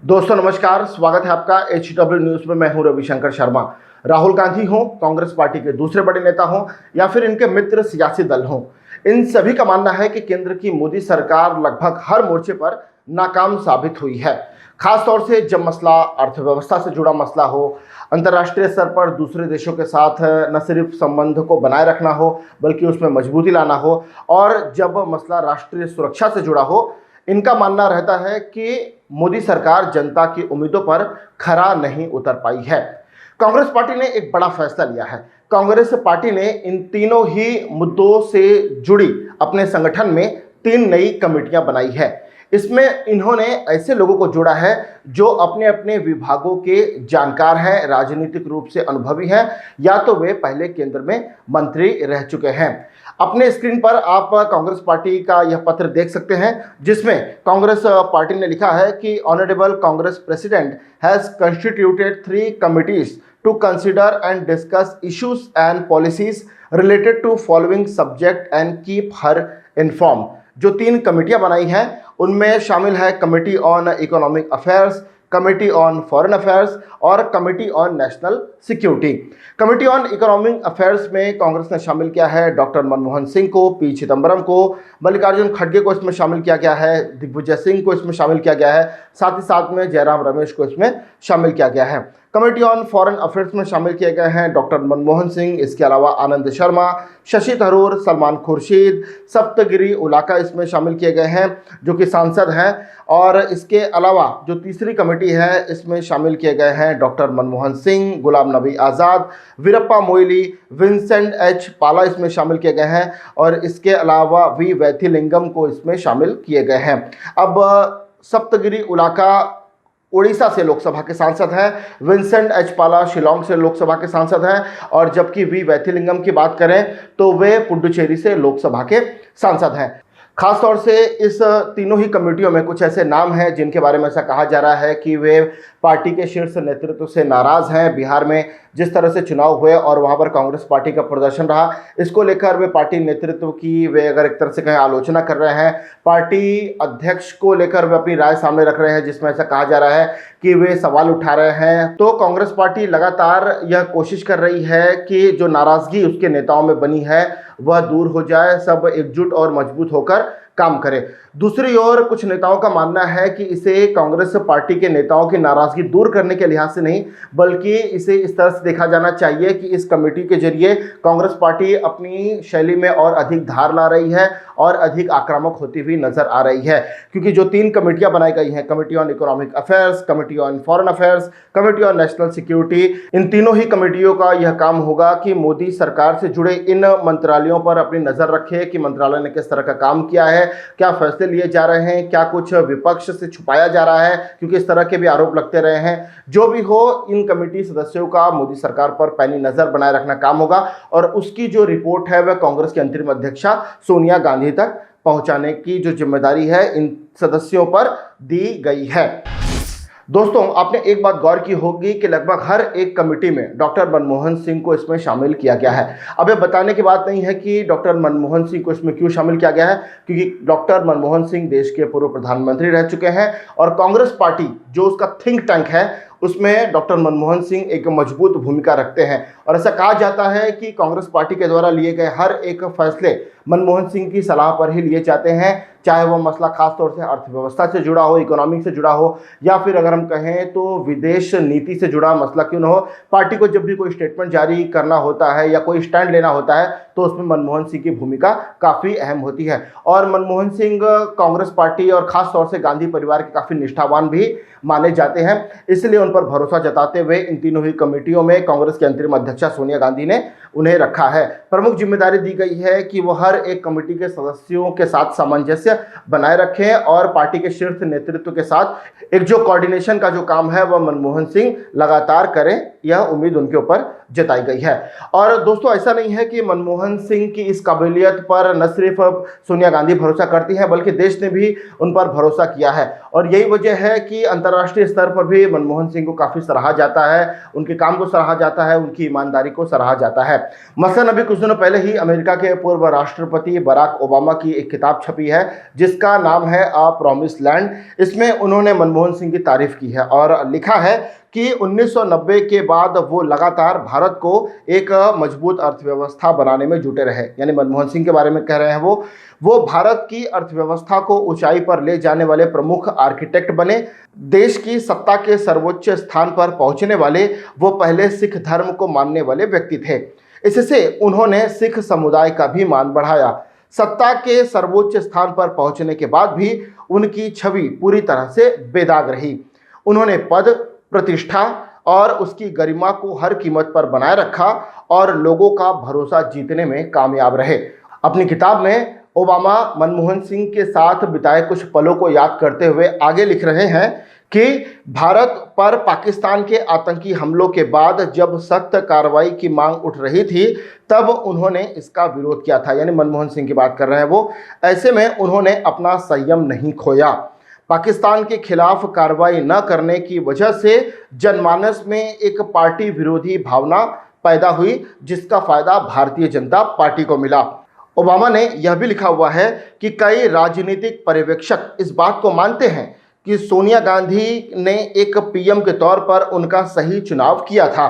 दोस्तों नमस्कार, स्वागत है आपका HW न्यूज में। मैं हूं रविशंकर शर्मा। राहुल गांधी हों, कांग्रेस पार्टी के दूसरे बड़े नेता हों या फिर इनके मित्र सियासी दल हों, इन सभी का मानना है कि केंद्र की मोदी सरकार लगभग हर मोर्चे पर नाकाम साबित हुई है। खासतौर से जब मसला अर्थव्यवस्था से जुड़ा मसला हो, अंतर्राष्ट्रीय स्तर पर दूसरे देशों के साथ न सिर्फ संबंध को बनाए रखना हो बल्कि उसमें मजबूती लाना हो, और जब मसला राष्ट्रीय सुरक्षा से जुड़ा हो, इनका मानना रहता है कि मोदी सरकार जनता की उम्मीदों पर खरा नहीं उतर पाई है। कांग्रेस पार्टी ने एक बड़ा फैसला लिया है। कांग्रेस पार्टी ने इन तीनों ही मुद्दों से जुड़ी अपने संगठन में 3 नई कमेटियां बनाई है। इसमें इन्होंने ऐसे लोगों को जोड़ा है जो अपने अपने विभागों के जानकार हैं, राजनीतिक रूप से अनुभवी हैं, या तो वे पहले केंद्र में मंत्री रह चुके हैं। अपने स्क्रीन पर आप कांग्रेस पार्टी का यह पत्र देख सकते हैं, जिसमें कांग्रेस पार्टी ने लिखा है कि honourable Congress president has constituted 3 committees to consider and discuss issues and policies related to following subject and keep her inform. जो 3 कमेटियां बनाई हैं उनमें शामिल है committee on economic affairs, committee on foreign affairs और committee on national security. Committee on economic affairs में कांग्रेस ने शामिल किया है डॉक्टर मनमोहन सिंह को, पी चिदंबरम को, मल्लिकार्जुन खड़गे को इसमें शामिल किया गया है, दिग्विजय सिंह को इसमें शामिल किया गया है, साथ ही साथ में जयराम रमेश को इसमें शामिल किया गया है। कमेटी ऑन फॉरेन अफेयर्स में शामिल किए गए हैं डॉक्टर मनमोहन सिंह, इसके अलावा आनंद शर्मा, शशि थरूर, सलमान खुर्शीद, सप्तगिरी उलाका इसमें शामिल किए गए हैं जो कि सांसद हैं। और इसके अलावा जो तीसरी कमेटी है इसमें शामिल किए गए हैं doctor Manmohan Singh, Ghulam Nabi Azad, Veerappa Moily, Vincent H पाला इसमें शामिल किए गए हैं, और इसके अलावा वी वैथिलिंगम को इसमें शामिल किए गए हैं। अब सप्तगिरी उलाका उड़ीसा से लोकसभा के सांसद हैं, विंसेंट एच पाला शिलोंग से लोकसभा के सांसद हैं, और जबकि वी वैथिलिंगम की बात करें तो वे पुडुचेरी से लोकसभा के सांसद हैं। खासतौर से इस तीनों ही कमेटियों में कुछ ऐसे नाम हैं जिनके बारे में ऐसा कहा जा रहा है कि वे पार्टी के शीर्ष नेतृत्व से नाराज हैं। बिहार में जिस तरह से चुनाव हुए और वहां पर कांग्रेस पार्टी का प्रदर्शन रहा, इसको लेकर वे पार्टी नेतृत्व की वे अगर एक तरह से कहें आलोचना कर रहे हैं। पार्टी अध्यक्ष को लेकर वे अपनी राय सामने रख रहे हैं, जिसमें ऐसा कहा जा रहा है कि वे सवाल उठा रहे हैं। तो कांग्रेस पार्टी लगातार यह कोशिश कर रही है कि जो नाराजगी उसके नेताओं में बनी है वह दूर हो जाए, सब एकजुट और मजबूत होकर काम करे। दूसरी ओर कुछ नेताओं का मानना है कि इसे कांग्रेस पार्टी के नेताओं की नाराजगी दूर करने के लिहाज से नहीं, बल्कि इसे इस तरह से देखा जाना चाहिए कि इस कमेटी के जरिए कांग्रेस पार्टी अपनी शैली में और अधिक धार ला रही है और अधिक आक्रामक होती हुई नजर आ रही है। क्योंकि जो 3 कमेटियां बनाई गई हैं, committee on economic affairs, committee on foreign affairs, committee on national security, इन तीनों ही कमेटियों का यह काम होगा कि मोदी सरकार से जुड़े इन मंत्रालयों पर अपनी नजर रखे कि मंत्रालय ने किस तरह का काम किया है, क्या फैसले लिए जा रहे हैं, क्या कुछ विपक्ष से छुपाया जा रहा है, क्योंकि इस तरह के भी आरोप लगते रहे हैं। जो भी हो, इन कमेटी सदस्यों का मोदी सरकार पर पैनी नजर बनाए रखना काम होगा, और उसकी जो रिपोर्ट है वह कांग्रेस की अंतरिम अध्यक्षा सोनिया गांधी तक पहुंचाने की जो जिम्मेदारी है इन सदस्यों पर दी गई है। दोस्तों, आपने एक बात गौर की होगी कि लगभग हर एक कमेटी में डॉक्टर मनमोहन सिंह को इसमें शामिल किया गया है। अब यह बताने की बात नहीं है कि डॉक्टर मनमोहन सिंह को इसमें क्यों शामिल किया गया है, क्योंकि डॉक्टर मनमोहन सिंह देश के पूर्व प्रधानमंत्री रह चुके हैं, और कांग्रेस पार्टी जो उसका थिंक टैंक है उसमें डॉक्टर मनमोहन सिंह एक मजबूत भूमिका रखते हैं। और ऐसा कहा जाता है कि कांग्रेस पार्टी के द्वारा लिए गए हर एक फैसले मनमोहन सिंह की सलाह पर ही लिए जाते हैं, चाहे वह मसला खासतौर से अर्थव्यवस्था से जुड़ा हो, इकोनॉमिक से जुड़ा हो, या फिर अगर हम कहें तो विदेश नीति से जुड़ा मसला क्यों न हो। पार्टी को जब भी कोई स्टेटमेंट जारी करना होता है या कोई स्टैंड लेना होता है तो उसमें मनमोहन सिंह की भूमिका काफ़ी अहम होती है। और मनमोहन सिंह कांग्रेस पार्टी और ख़ासतौर से गांधी परिवार के काफ़ी निष्ठावान भी माने जाते हैं, इसलिए उन पर भरोसा जताते हुए इन तीनों ही कमेटियों में कांग्रेस की अंतरिम अध्यक्षा सोनिया गांधी ने उन्हें रखा है। प्रमुख जिम्मेदारी दी गई है कि वो हर एक कमेटी के सदस्यों के साथ सामंजस्य बनाए रखें और पार्टी के शीर्ष नेतृत्व के साथ एक जो कोऑर्डिनेशन का जो काम है वह मनमोहन सिंह लगातार करें, यह उम्मीद उनके ऊपर जताई गई है। और दोस्तों ऐसा नहीं है कि मनमोहन सिंह की इस काबिलियत पर न सिर्फ सोनिया गांधी भरोसा करती हैं बल्कि देश ने भी उन पर भरोसा किया है। और यही वजह है कि अंतर्राष्ट्रीय स्तर पर भी मनमोहन सिंह को काफ़ी सराहा जाता है, उनके काम को सराहा जाता है, उनकी ईमानदारी को सराहा जाता है। मसलन अभी कुछ दिनों पहले ही अमेरिका के पूर्व राष्ट्रपति बराक ओबामा की एक किताब छपी है जिसका नाम है अ प्रॉमिस्ड लैंड। इसमें उन्होंने मनमोहन सिंह की तारीफ की है और लिखा है कि 1990 के बाद वो लगातार भारत को एक मजबूत अर्थव्यवस्था बनाने में जुटे रहे। यानी मनमोहन सिंह के बारे में कह रहे हैं वो भारत की अर्थव्यवस्था को ऊंचाई पर ले जाने वाले प्रमुख आर्किटेक्ट बने। देश की सत्ता के सर्वोच्च स्थान पर पहुंचने वाले वो पहले सिख धर्म को मानने वाले व्यक्ति थे। इससे उन्होंने सिख समुदाय का भी मान बढ़ाया। सत्ता के सर्वोच्च स्थान पर पहुंचने के बाद भी उनकी छवि पूरी तरह से बेदाग रही। उन्होंने पद, प्रतिष्ठा और उसकी गरिमा को हर कीमत पर बनाए रखा और लोगों का भरोसा जीतने में कामयाब रहे। अपनी किताब में ओबामा मनमोहन सिंह के साथ बिताए कुछ पलों को याद करते हुए आगे लिख रहे हैं कि भारत पर पाकिस्तान के आतंकी हमलों के बाद जब सख्त कार्रवाई की मांग उठ रही थी तब उन्होंने इसका विरोध किया था। यानी मनमोहन सिंह की बात कर रहे हैं वो। ऐसे में उन्होंने अपना संयम नहीं खोया। पाकिस्तान के खिलाफ कार्रवाई न करने की वजह से जनमानस में एक पार्टी विरोधी भावना पैदा हुई जिसका फायदा भारतीय जनता पार्टी को मिला। ओबामा ने यह भी लिखा हुआ है कि कई राजनीतिक पर्यवेक्षक इस बात को मानते हैं कि सोनिया गांधी ने एक पीएम के तौर पर उनका सही चुनाव किया था।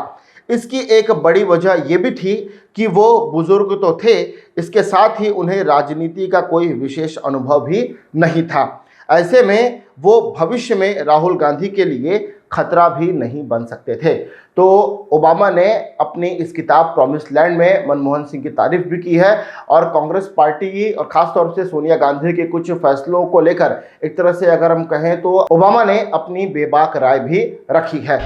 इसकी एक बड़ी वजह यह भी थी कि वो बुजुर्ग तो थे, इसके साथ ही उन्हें राजनीति का कोई विशेष अनुभव भी नहीं था। ऐसे में वो भविष्य में राहुल गांधी के लिए खतरा भी नहीं बन सकते थे। तो ओबामा ने अपनी इस किताब प्रॉमिस्ड लैंड में मनमोहन सिंह की तारीफ भी की है और कांग्रेस पार्टी और खासतौर से सोनिया गांधी के कुछ फैसलों को लेकर एक तरह से अगर हम कहें तो ओबामा ने अपनी बेबाक राय भी रखी है।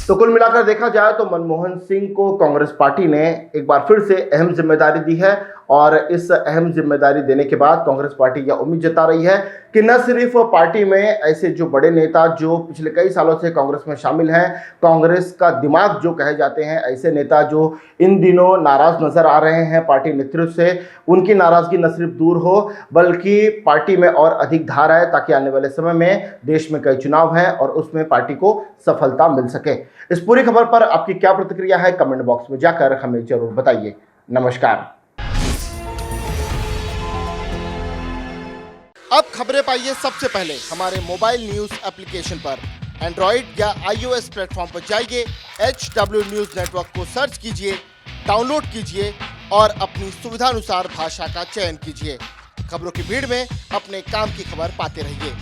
तो कुल मिलाकर देखा जाए तो मनमोहन सिंह को कांग्रेस पार्टी ने एक बार फिर से अहम जिम्मेदारी दी है और इस अहम जिम्मेदारी देने के बाद कांग्रेस पार्टी यह उम्मीद जता रही है कि न सिर्फ पार्टी में ऐसे जो बड़े नेता जो पिछले कई सालों से कांग्रेस में शामिल हैं, कांग्रेस का दिमाग जो कहे जाते हैं, ऐसे नेता जो इन दिनों नाराज नजर आ रहे हैं पार्टी नेतृत्व से, उनकी नाराजगी न सिर्फ दूर हो बल्कि पार्टी में और अधिक धार आए ताकि आने वाले समय में देश में कई चुनाव हैं और उसमें पार्टी को सफलता मिल सके। इस पूरी खबर पर आपकी क्या प्रतिक्रिया है कमेंट बॉक्स में जाकर हमें जरूर बताइए। नमस्कार। अब खबरें पाइए सबसे पहले हमारे मोबाइल न्यूज एप्लीकेशन पर। एंड्रॉइड या iOS प्लेटफॉर्म पर जाइए, HW न्यूज नेटवर्क को सर्च कीजिए, डाउनलोड कीजिए और अपनी सुविधानुसार भाषा का चयन कीजिए। खबरों की भीड़ में अपने काम की खबर पाते रहिए।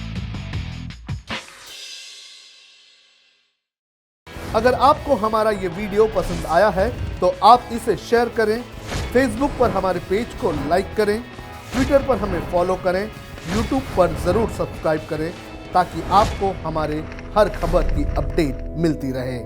अगर आपको हमारा ये वीडियो पसंद आया है तो आप इसे शेयर करें, फेसबुक पर हमारे पेज को लाइक करें, ट्विटर पर हमें फॉलो करें, यूट्यूब पर ज़रूर सब्सक्राइब करें ताकि आपको हमारे हर खबर की अपडेट मिलती रहे।